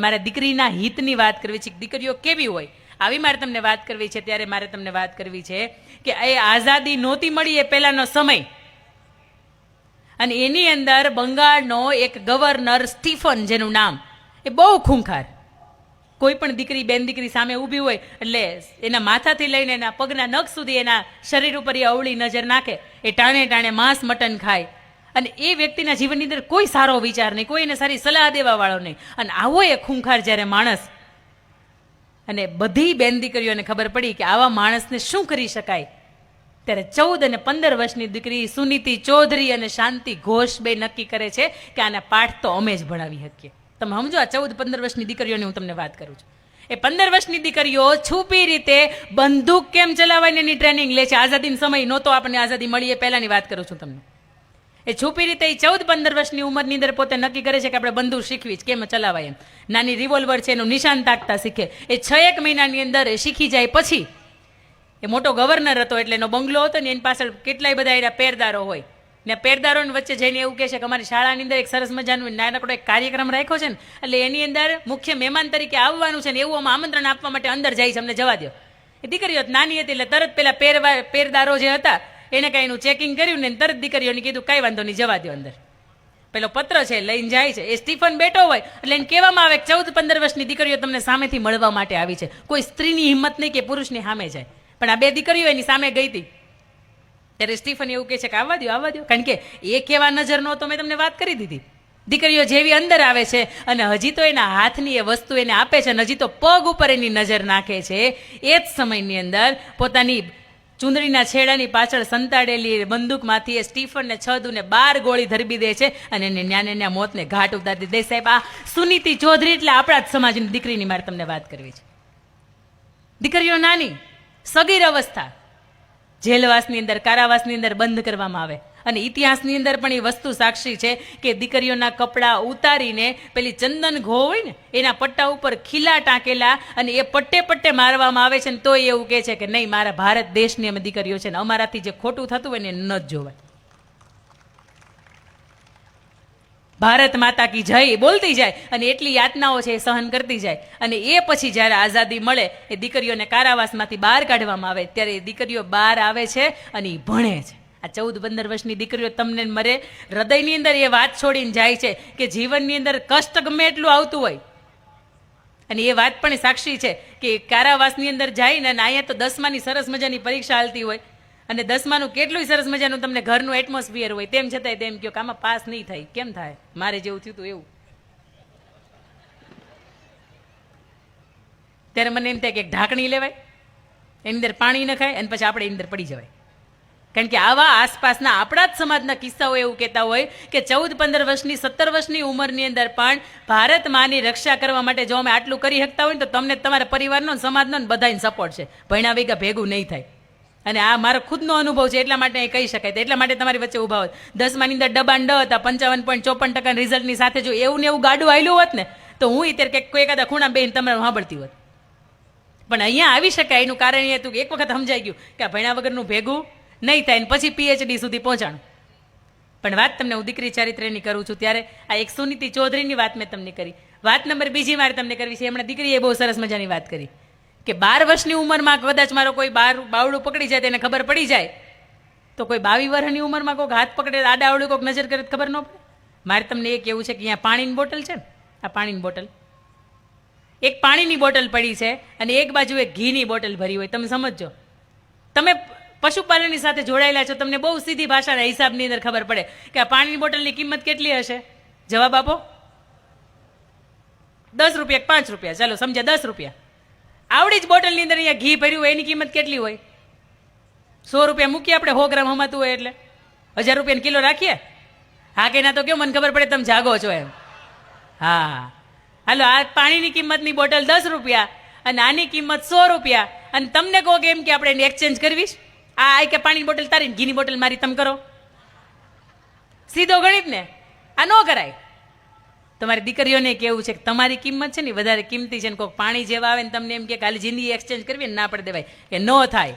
મારા દીકરીના હિતની વાત કરવી છે, દીકરીઓ કેવી હોય આવી મારે તમને વાત કરવી છે. ત્યારે મારે તમને વાત કરવી છે કે એ આઝાદી નહોતી મળી એ પહેલાનો સમય, અને એની અંદર બંગાળનો એક ગવર્નર સ્ટીફન, જેનું નામ એ બહુ ખૂંખાર, કોઈ પણ દીકરી બેન દીકરી સામે ઊભી હોય એટલે એના માથાથી લઈને એના પગના નખ સુધી એના શરીર ઉપર એ અવળી નજર નાખે, એ ટાણે ટાણે માંસ મટન ખાય, અને એ વ્યક્તિના જીવનની અંદર કોઈ સારો વિચાર નહીં, કોઈ એને સારી સલાહ દેવા વાળો નહીં. અને આવો એ ખૂંખાર જ્યારે માણસ, અને બધી બેન દીકરીઓને ખબર પડી કે આવા માણસને શું કરી શકાય, ત્યારે 14 અને 15 વર્ષની દીકરી સુનીતિ ચૌધરી અને શાંતિ ઘોષ બે નક્કી કરે છે કે આના પાઠ તો અમે જ ભણાવી શકીએ. તમે સમજો, આ 14-15 વર્ષની દીકરીઓની હું તમને વાત કરું છું. એ 15 વર્ષની દીકરીઓ છુપી રીતે બંદૂક કેમ ચલાવવાની એની ટ્રેનિંગ લે છે. આઝાદીનો સમય નહોતો, આપણને આઝાદી મળી એ પહેલાની વાત કરું છું તમને. એ છુપી રીતે 14-15 વર્ષની ઉંમરની અંદર પોતે નક્કી કરે છે કે આપણે બંદૂક શીખવી જ કેમ ચલાવાય એમ. નાની રિવોલ્વર છે એનું નિશાન તાકતા શીખે. એ 6-1 મહિનાની અંદર એ શીખી જાય. પછી એ મોટો ગવર્નર હતો એટલે એનો બંગલો હતો ને એની પાછળ કેટલાય બધા એના પેરદારો હોય ને, પેરદારોની વચ્ચે જઈને એવું કહે છે કે અમારી શાળાની અંદર એક સરસ મજાનું નાનકડો એક કાર્યક્રમ રાખ્યો છે ને, એટલે એની અંદર મુખ્ય મહેમાન તરીકે આવવાનું છે ને એવું અમે આમંત્રણ આપવા માટે અંદર જાય છે, અમને જવા દો. એ દીકરીઓ નાની હતી એટલે તરત પેલા પેરદારો જે હતા એને કાંઈ એનું ચેકિંગ કર્યું ને તરત દીકરીઓને કીધું કાંઈ વાંધો નહીં, જવા દો અંદર. પેલો પત્ર છે લઈને જાય છે. એ સ્ટીફન બેઠો હોય એટલે એને કહેવામાં આવે કે 14-15 વર્ષની દીકરીઓ તમને સામેથી મળવા માટે આવી છે. કોઈ સ્ત્રીની હિંમત નહીં કે પુરુષની સામે જાય, પણ આ બે દીકરીઓ એની સામે ગઈ હતી. ત્યારે સ્ટીફન એવું કહે છે કે આવવા દો, કારણ કે એ કેવા નજર નો તો મેં તમને વાત કરી દીધી. દીકરીઓ જેવી અંદર આવે છે અને હજી તો એના હાથની એ વસ્તુ એને આપે છે અને હજી તો પગ ઉપર એની નજર નાખે છે, એ જ સમયની અંદર પોતાની ચૂંદડીના છેડાની પાછળ સંતાડેલી બંદૂકમાંથી એ સ્ટીફનને 6 ને 12 ગોળી ધરબી દે છે અને એને ન્યાને મોતને ઘાટ ઉતારી દે. સાહેબ, આ સુનીતિ ચૌધરી એટલે આપણા જ સમાજની દીકરીની મારે તમને વાત કરવી છે. દીકરીઓ નાની સગીર અવસ્થા, જેલવાસની અંદર કારાવાસની અંદર બંધ કરવામાં આવે, અને ઇતિહાસની અંદર પણ એ વસ્તુ સાક્ષી છે કે દીકરીઓના કપડાં ઉતારીને પેલી ચંદન ઘો હોય ને એના પટ્ટા ઉપર ખીલા ટાંકેલા અને એ પટ્ટે પટ્ટે મારવામાં આવે છે, ને તો એવું કહે છે કે નહીં, મારા ભારત દેશની અમે દીકરીઓ છે ને અમારાથી જે ખોટું થતું હોય ને ન જ જોવાય. ભારત માતા કી જય બોલતી જાય અને એટલી યાતનાઓ છે એ સહન કરતી જાય. અને એ પછી જ્યારે આઝાદી મળે, એ દીકરીઓને કારાવાસમાંથી બહાર કાઢવામાં આવે, ત્યારે એ દીકરીઓ બહાર આવે છે અને એ ભણે છે. આ 14-15 વર્ષની દીકરીઓ તમને મરે હૃદયની અંદર એ વાત છોડીને જાય છે કે જીવનની અંદર કષ્ટ ગમે એટલું આવતું હોય, અને એ વાત પણ સાક્ષી છે કે કારાવાસની અંદર જઈને અહીંયા તો 10માની સરસ મજાની પરીક્ષા હાલતી હોય અને 10માનું કેટલું સરસ મજાનું તમને ઘરનું એટમોસ્ફિયર હોય, તેમ છતાંય તેમ કહો કે આમાં પાસ નહીં થાય. કેમ થાય? મારે જેવું થયું હતું એવું. ત્યારે મને એમ થાય કે એક ઢાંકણી લેવાય, એની અંદર પાણી નખાય અને પછી આપણે એની અંદર પડી જવાય. કારણ કે આવા આસપાસના આપણા જ સમાજના કિસ્સાઓ એવું કહેતા હોય કે 14-15 વર્ષની 17 વર્ષની ઉંમરની અંદર પણ ભારત માની રક્ષા કરવા માટે જો અમે આટલું કરી શકતા હોય ને તો તમને તમારા પરિવારનો સમાજનો બધાને સપોર્ટ છે. ભણ્યા વગર ભેગું નહીં થાય. અને આ મારો ખુદનો અનુભવ છે એટલા માટે એ કહી શકાય. એટલા માટે તમારી વચ્ચે ઊભા હોત. 10માની અંદર ડબાન ડ હતા, 55.54% રિઝલ્ટની સાથે જો એવું ને એવું ગાડું આવેલું હોત ને તો હું અત્યારે કોઈ એકાદા ખૂણા બેન તમારે સાંભળતી હોત. પણ અહીંયા આવી શકાય એનું કારણ એ હતું કે એક વખત સમજાઈ ગયું કે આ ભણ્યા વગરનું ભેગું નહીં થાય, ને પછી PhD સુધી પહોંચાણું. પણ વાત તમને હું દીકરી ચારિત્ર્યની કરું છું ત્યારે આ એક સુનીતિ ચૌધરીની વાત મેં તમને કરી. વાત નંબર બીજી મારે તમને કરવી છે. હમણાં દીકરીએ બહુ સરસ મજાની વાત કરી કે 12 વર્ષની ઉંમરમાં કદાચ મારો કોઈ બાવડું પકડી જાય તેને ખબર પડી જાય, તો કોઈ 22 વર્ષની ઉંમરમાં કોઈક હાથ પકડે આડાવડું કોઈક નજર કરે ખબર ન પડે. મારે તમને એ કહેવું છે કે અહીંયા પાણીની બોટલ છે ને, આ પાણીની બોટલ, એક પાણીની બોટલ પડી છે અને એક બાજુ એક ઘીની બોટલ ભરી હોય. તમે સમજો, તમે પશુપાલનની સાથે જોડાયેલા છો, તમને બહુ સીધી ભાષાના હિસાબની અંદર ખબર પડે કે આ પાણીની બોટલની કિંમત કેટલી હશે. જવાબ આપો. 10 રૂપિયા, 5 રૂપિયા, ચાલો સમજ્યા 10 રૂપિયા. આવડી જ બોટલની અંદર અહીંયા ઘી ભર્યું હોય એની કિંમત કેટલી હોય? 100 રૂપિયા મૂકીએ આપણે, 100 ગ્રામ હમાતું હોય એટલે 1000 રૂપિયાનો કિલો રાખીએ. હા કે ના તો કેવું મને ખબર પડે તમે જાગો છો એમ. હા હાલો, આ પાણીની કિંમતની બોટલ 10 રૂપિયા અને આની કિંમત 100 રૂપિયા, અને તમને કહો કે એમ કે આપણે એની એક્સચેન્જ કરવીશ. આ કે પાણીની બોટલ તારી, ઘીની બોટલ મારી, તમે કરો. સીધો ગણિત ને, આ ન કરાય. તમારી દીકરીઓને કેવું છે કે તમારી કિંમત છે ને વધારે કિંમતી છે, ને કોઈક પાણી જેવા આવે ને તમને એમ કે ખાલી જિંદગી એક્સચેન્જ કરવી ને ના પડે દેવાય, કે ન થાય.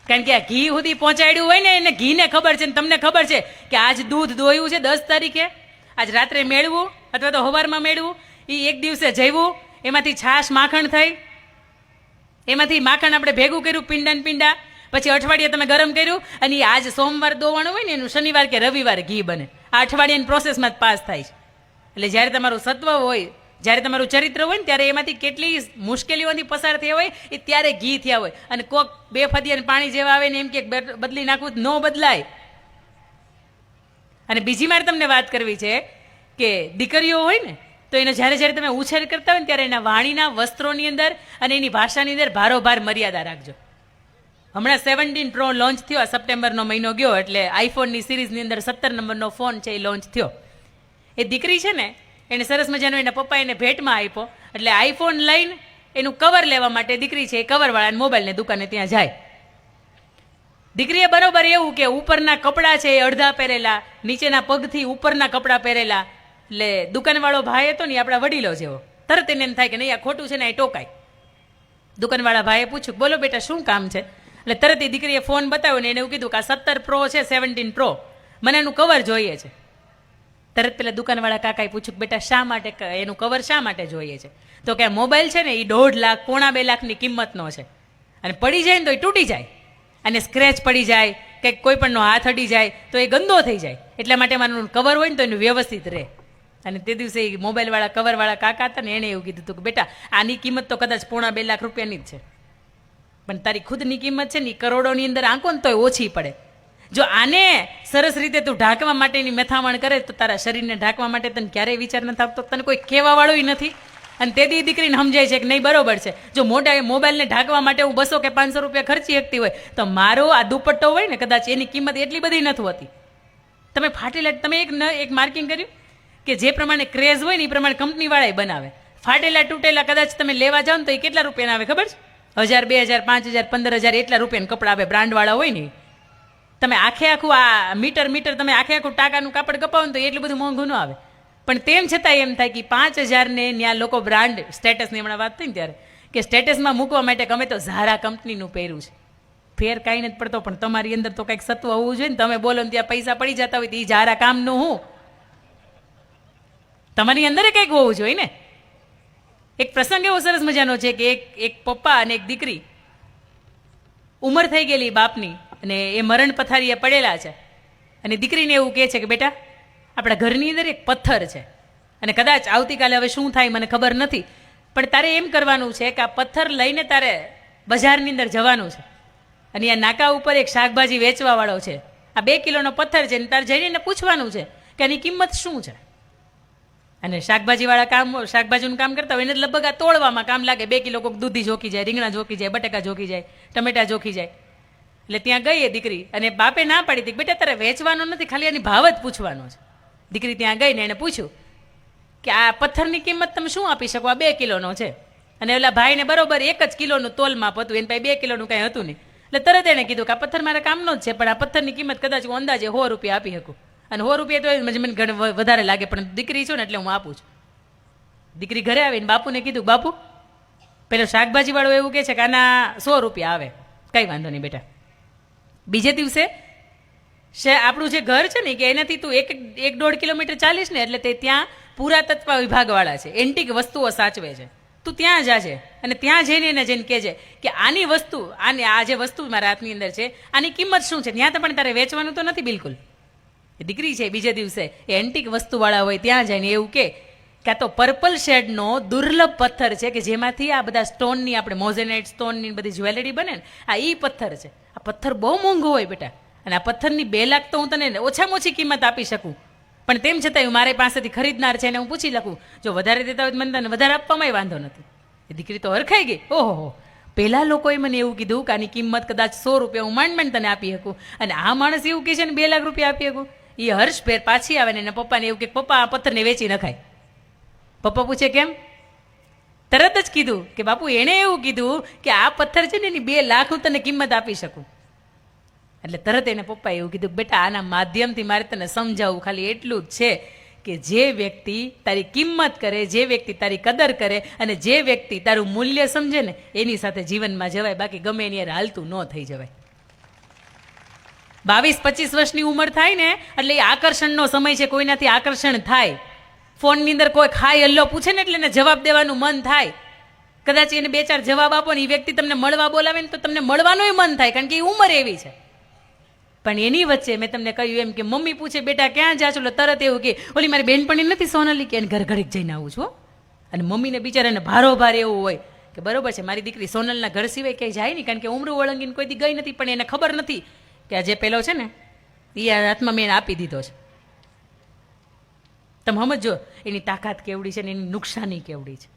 કારણ કે આ ઘી સુધી પહોંચાડ્યું હોય ને એને ઘીને ખબર છે ને તમને ખબર છે કે આજ દૂધ દોયું છે 10 તારીખે, આજ રાત્રે મેળવું અથવા તો સવારમાં મેળવું, એ એક દિવસે જઈવું, એમાંથી છાશ માખણ થઈ, એમાંથી માખણ આપણે ભેગું કર્યું પિંડા ને પિંડા, પછી અઠવાડિયે તમે ગરમ કર્યું, અને એ આજ સોમવાર દોવાનું હોય ને એનું શનિવાર કે રવિવારે ઘી બને. આ અઠવાડિયાની પ્રોસેસમાં જ પાસ થાય છે. એટલે જ્યારે તમારું સત્વ હોય, જ્યારે તમારું ચરિત્ર હોય ને ત્યારે એમાંથી કેટલી મુશ્કેલીઓથી પસાર થયા હોય એ ત્યારે ઘી થયા હોય. અને કોક બે ફદિયાને પાણી જેવા આવે ને એમ કે બદલી નાખવું, ન બદલાય. અને બીજી મારે તમને વાત કરવી છે કે દીકરીઓ હોય ને તો એનો જ્યારે જ્યારે તમે ઉછેર કરતા હોય ને ત્યારે એના વાણીના વસ્ત્રોની અંદર અને એની ભાષાની અંદર ભારોભાર મર્યાદા રાખજો. હમણાં 17 Pro લોન્ચ થયો, સપ્ટેમ્બરનો મહિનો ગયો એટલે આઈફોનની સિરીઝની અંદર 17 નંબરનો ફોન છે એ લોન્ચ થયો. એ દીકરી છે ને એને સરસ મજાનો એના પપ્પા એને ભેટમાં આપ્યો. એટલે આઈફોન લઈને એનું કવર લેવા માટે દીકરી છે એ કવરવાળાને મોબાઈલની દુકાને ત્યાં જાય. દીકરીએ બરોબર એવું કે ઉપરના કપડાં છે એ અડધા પહેરેલા, નીચેના પગથી ઉપરના કપડાં પહેરેલા. એટલે દુકાનવાળો ભાઈ હતો ને આપણા વડીલો જેવો, તરત એને એમ થાય કે નહીં આ ખોટું છે ને એ ટોકાય. દુકાનવાળા ભાઈએ પૂછ્યું બોલો બેટા શું કામ છે? એટલે તરત એ દીકરીએ ફોન બતાવ્યો ને એને એવું કીધું કે આ 17 Pro છે, 17 Pro, મને એનું કવર જોઈએ છે. તરત પેલા દુકાનવાળા કાકાએ પૂછ્યું કે બેટા શા માટે એનું કવર શા માટે જોઈએ છે? તો કે આ મોબાઈલ છે ને એ 1.5 લાખ, 1.25 લાખની કિંમતનો છે, અને પડી જાય ને તો એ તૂટી જાય, અને સ્ક્રેચ પડી જાય, કંઈક કોઈ પણનો હાથ અડી જાય તો એ ગંદો થઈ જાય. એટલા માટે મારું કવર હોય ને તો એનું વ્યવસ્થિત રહે. અને તે દિવસે એ મોબાઈલવાળા કવરવાળા કાકા હતા ને એણે એવું કીધું હતું કે બેટા આની કિંમત તો કદાચ 1.25 લાખ રૂપિયાની જ છે, પણ તારી ખુદની કિંમત છે ને એ કરોડોની અંદર આંકો ને તોય ઓછી પડે. જો આને સરસ રીતે તું ઢાંકવા માટેની મેથામણ કરે તો તારા શરીરને ઢાંકવા માટે તને ક્યારેય વિચાર નથી આવતો, તને કોઈ કહેવાવાળું નથી. અને તે દી દીકરીને સમજાય છે કે નહીં બરોબર છે, જો મોબાઈલને ઢાંકવા માટે હું 200 કે 500 રૂપિયા ખર્ચી શકતી હોય તો મારો આ દુપટ્ટો હોય ને કદાચ એની કિંમત એટલી બધી નથી હોતી. તમે ફાટેલા, તમે એક માર્કિંગ કર્યું કે જે પ્રમાણે ક્રેઝ હોય ને એ પ્રમાણે કંપનીવાળાએ બનાવે. ફાટેલા તૂટેલા કદાચ તમે લેવા જાઓ ને તો એ કેટલા રૂપિયાના આવે ખબર છે? 1000, 2000, 5000, 15000 એટલા રૂપિયાના કપડા આવે બ્રાન્ડવાળા હોય ને. તમે આખે આખું આ મીટર તમે આખે આખું ટાકાનું કાપડ કપાવો ને તો એટલું બધું મોંઘું ન આવે. પણ તેમ છતાં એમ થાય કે 5000 ને ત્યાં લોકો બ્રાન્ડ સ્ટેટસની હમણાં વાત થઈ ને ત્યારે કે સ્ટેટસમાં મૂકવા માટે ગમે તો ઝારા કંપનીનું પહેર્યું છે. ફેર કાંઈ નથી પડતો, પણ તમારી અંદર તો કંઈક સત્વ હોવું જોઈએ ને. તમે બોલો ને ત્યાં પૈસા પડી જતા હોય તો એ ઝારા કામનું હું? તમારી અંદર કંઈક હોવું જોઈએ ને. એક પ્રસંગ એવો સરસ મજાનો છે કે એક પપ્પા અને એક દીકરી, ઉંમર થઈ ગયેલી બાપની, અને એ મરણ પથારીએ પડેલા છે. અને દીકરીને એવું કહે છે કે બેટા આપણા ઘરની અંદર એક પથ્થર છે, અને કદાચ આવતીકાલે હવે શું થાય મને ખબર નથી, પણ તારે એમ કરવાનું છે કે આ પથ્થર લઈને તારે બજારની અંદર જવાનું છે, અને આ નાકા ઉપર એક શાકભાજી વેચવાવાળો છે, આ 2 કિલોનો પથ્થર છે, તારે જઈને એને પૂછવાનું છે કે આની કિંમત શું છે. અને શાકભાજીવાળા શાકભાજીનું કામ કરતા હોય એને લગભગ આ તોડવામાં કામ લાગે. 2 કિલો કોઈક દૂધી જોખી જાય, રીંગણા જોખી જાય, બટાકા જોખી જાય, ટમેટા જોખી જાય. એટલે ત્યાં ગઈ એ દીકરી, અને બાપે ના પાડી હતી બેટા તારે વેચવાનો નથી, ખાલી એની ભાવ જ પૂછવાનો છે. દીકરી ત્યાં ગઈ ને એને પૂછ્યું કે આ પથ્થરની કિંમત તમે શું આપી શકો? આ 2 કિલોનો છે. અને ઓલા ભાઈને બરોબર 1 જ કિલોનું તોલ માપ હતું, એની પાસે 2 કિલોનું કાંઈ હતું નહીં. એટલે તરત એણે કીધું કે આ પથ્થર મારા કામનો જ છે, પણ આ પથ્થરની કિંમત કદાચ હું અંદાજે 100 રૂપિયા આપી શકું. અને 100 રૂપિયા તો મને ઘણું વધારે લાગે, પણ દીકરી છું ને એટલે હું આપું છું. દીકરી ઘરે આવીને બાપુને કીધું બાપુ પેલો શાકભાજીવાળો એવું કહે છે કે આના 100 રૂપિયા આવે. કંઈ વાંધો નહીં બેટા. બીજે દિવસે આપણું જે ઘર છે ને કે એનાથી તું 1-1.5 કિલોમીટર ચાલીશ ને એટલે તે ત્યાં પુરાતત્વ વિભાગવાળા છે, એન્ટિક વસ્તુઓ સાચવે છે. તું ત્યાં જાજે અને ત્યાં જઈને એને જઈને કહેજે કે આની વસ્તુ, આ જે વસ્તુ મારા હાથની અંદર છે આની કિંમત શું છે. ત્યાં તો પણ તારે વેચવાનું તો નથી બિલકુલ. એ દીકરી છે બીજે દિવસે એ એન્ટિક વસ્તુવાળા હોય ત્યાં જઈને એવું કે આ તો પર્પલ શેડનો દુર્લભ પથ્થર છે કે જેમાંથી આ બધા સ્ટોનની, આપણે મોઝેનાઇટ સ્ટોનની બધી જ્વેલરી બને ને, આ ઈ પથ્થર છે. આ પથ્થર બહુ મોંઘો હોય બેટા, અને આ પથ્થરની 2 લાખ તો હું તને ઓછામાં ઓછી કિંમત આપી શકું, પણ તેમ છતાંય મારી પાસેથી ખરીદનાર છે એને હું પૂછી લખું, જો વધારે દેતા હોય તો મને તને વધારે આપવામાં વાંધો નથી. એ દીકરી તો હરખાઈ ગઈ. ઓહો, પહેલા લોકોએ મને એવું કીધું કે આની કિંમત કદાચ 100 રૂપિયા હું માંડ તને આપી શકું, અને આ માણસ એવું કહે છે ને 2 લાખ રૂપિયા આપી શકું. એ હર્ષભેર પાછી આવે ને એના પપ્પાને એવું કે પપ્પા આ પથ્થરને વેચી નખાય. પપ્પા પૂછે કેમ? તરત જ કીધું કે બાપુ એણે એવું કીધું કે આ પથ્થર છે ને એની 2 લાખ હું તને કિંમત આપી શકું. એટલે તરત એને પપ્પાએ એવું કીધું બેટા આના માધ્યમથી મારે તને સમજાવવું ખાલી એટલું જ છે કે જે વ્યક્તિ તારી કિંમત કરે, જે વ્યક્તિ તારી કદર કરે, અને જે વ્યક્તિ તારું મૂલ્ય સમજે ને એની સાથે જીવનમાં જવાય, બાકી ગમે એની યાર હાલતું ન થઈ જવાય. 22-25 વર્ષની ઉંમર થાય ને એટલે એ આકર્ષણનો સમય છે, કોઈનાથી આકર્ષણ થાય. ફોનની અંદર કોઈ ખાય હલ્લો પૂછે ને એટલે એને જવાબ દેવાનું મન થાય. કદાચ એને 2-4 જવાબ આપો ને એ વ્યક્તિ તમને મળવા બોલાવે ને તો તમને મળવાનુંય મન થાય, કારણ કે એ ઉંમર એવી છે. પણ એની વચ્ચે મેં તમને કહ્યું એમ કે મમ્મી પૂછે બેટા ક્યાં જા છો, તરત એવું કે ઓલી મારી બેનપણી નથી સોનલી, કે એને ઘર ઘડીક જઈને આવું છું. અને મમ્મીને બિચારાને ભારોભાર એવું હોય કે બરોબર છે મારી દીકરી સોનલના ઘર સિવાય ક્યાંય જાય નહીં, કારણ કે ઉમરું વળંગીને કોઈ દી ગઈ નથી, પણ એને ખબર નથી કે આ જે પેલો છે ને એ આ હાથમાં મેં એને આપી દીધો છે. તમે સમજો એની તાકાત કેવડી છે ને એની નુકસાની કેવડી છે.